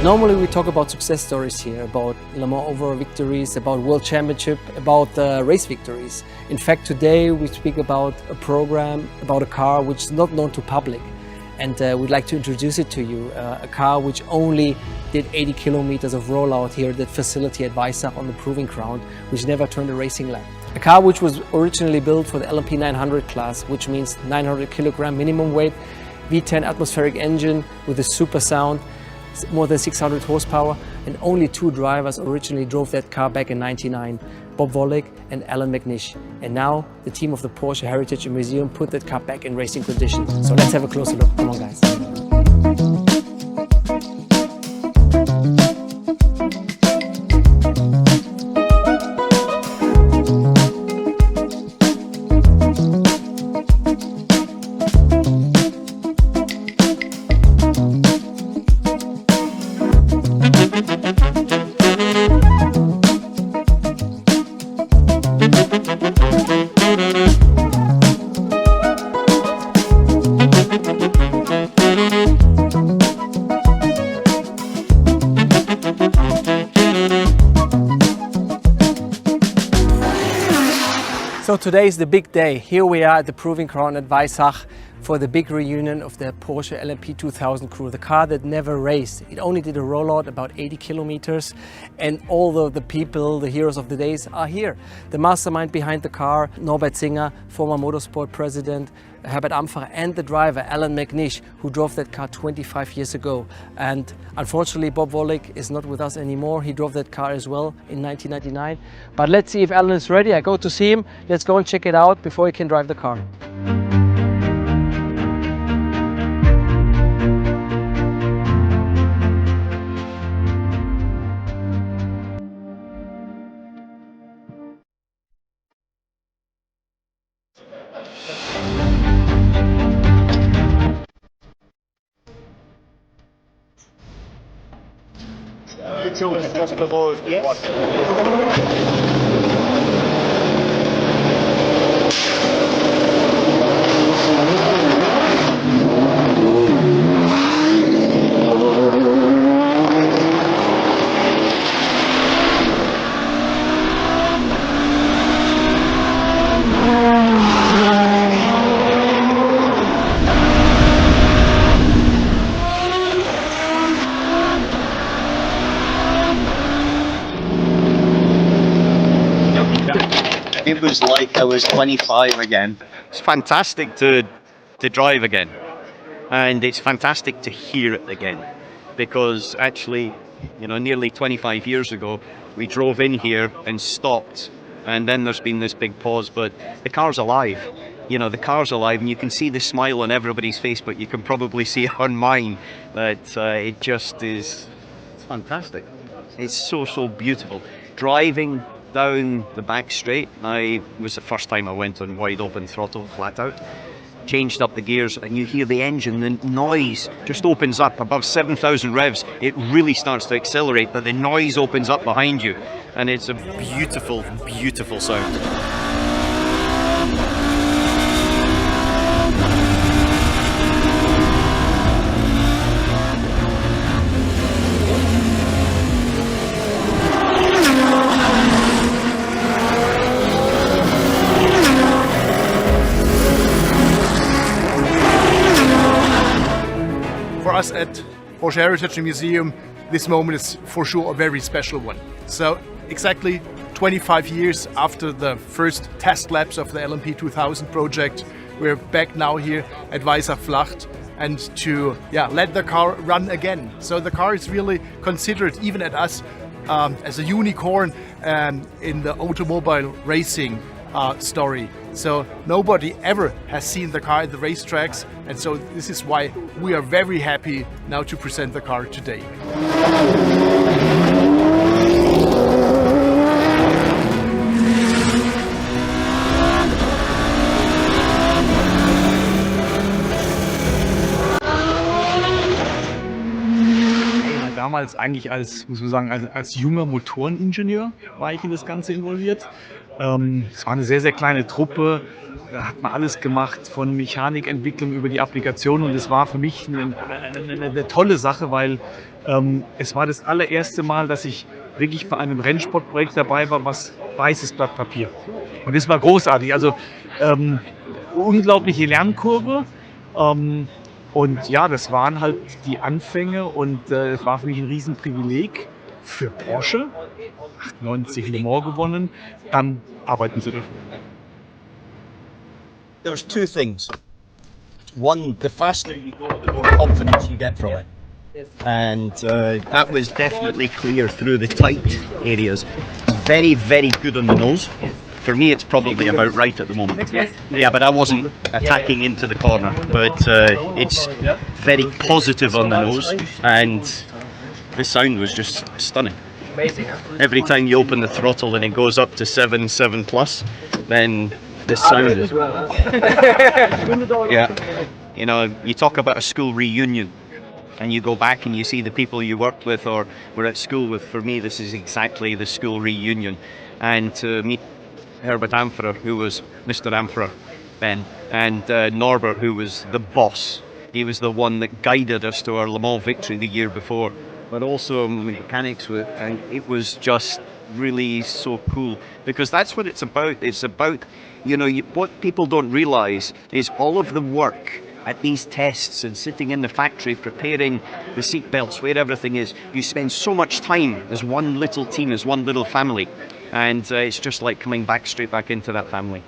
Normally we talk about success stories here, about Le Mans overall victories, about World Championship, about race victories. In fact, today we speak about a program, about a car which is not known to public. And we'd like to introduce it to you, a car which only did 80 kilometers of rollout here at that facility at Weissach on the Proving Ground, which never turned a racing lap. A car which was originally built for the LMP 900 class, which means 900 kilogram minimum weight, V10 atmospheric engine with a super sound, more than 600 horsepower, and only two drivers originally drove that car back in '99, Bob Wollek and Alan McNish. And now the team of the Porsche Heritage and Museum put that car back in racing condition. So let's have a closer look. Come on, guys. So today is the big day. Here we are at the Proving Ground at Weissach for the big reunion of the Porsche LMP 2000 crew, the car that never raced. It only did a rollout about 80 kilometers, and all the people, the heroes of the days are here. The mastermind behind the car, Norbert Singer, former motorsport president, Herbert Ampfer, and the driver, Alan McNish, who drove that car 25 years ago. And unfortunately, Bob Wollek is not with us anymore. He drove that car as well in 1999. But let's see if Alan is ready. I go to see him. Let's go and check it out before he can drive the car. Just below, yes. It was like I was 25 again. It's fantastic to drive again, and it's fantastic to hear it again, because actually, you know, nearly 25 years ago we drove in here and stopped, and then there's been this big pause, but the car's alive. You know, the car's alive, and you can see the smile on everybody's face, but you can probably see on mine that it just is, it's fantastic. It's so beautiful. Driving down the back straight, I was the first time I went on wide open throttle, flat out. Changed up the gears, and you hear the engine, the noise just opens up above 7,000 revs. It really starts to accelerate, but the noise opens up behind you, and it's a beautiful sound. For us at Porsche Heritage and Museum, this moment is for sure a very special one. So exactly 25 years after the first test laps of the LMP 2000 project, we're back now here at Weissach and to let the car run again. So the car is really considered, even at us, as a unicorn in the automobile racing story. So nobody ever has seen the car at the racetracks, and so this is why we are very happy now to present the car today. Damals eigentlich muss man sagen, als junger Motoreningenieur war ich in das Ganze involviert. Es war eine sehr kleine Truppe. hat man alles gemacht, von Mechanikentwicklung über die Applikation, und es war für mich eine tolle Sache, weil es war das allererste Mal, dass ich wirklich bei einem Rennsportprojekt dabei war, was weißes Blatt Papier. Und das war großartig, also unglaubliche Lernkurve. Und ja, das waren halt die Anfänge, und es war für mich ein Riesenprivileg für Porsche, 98 Le Mans gewonnen, dann arbeiten zu dürfen. There's two things. One, the faster you go, the more confidence you get from it. And that was definitely clear through the tight areas. Very, very good on the nose. For me, it's probably about right at the moment. Yeah, but I wasn't attacking into the corner. But it's very positive on the nose, and the sound was just stunning. Every time you open the throttle and it goes up to 7 plus, then the sound is... Yeah. You know, you talk about a school reunion, and you go back and you see the people you worked with or were at school with. For me, this is exactly the school reunion. And to meet Herbert Amferer, who was Mr. Amferer then, and Norbert, who was the boss. He was the one that guided us to our Le Mans victory the year before, but also mechanics with, and it was just really so cool, because that's what it's about. It's about, you know, what people don't realize is all of the work at these tests and sitting in the factory preparing the seat belts where everything is. You spend so much time as one little team, as one little family, and it's just like coming back straight back into that family.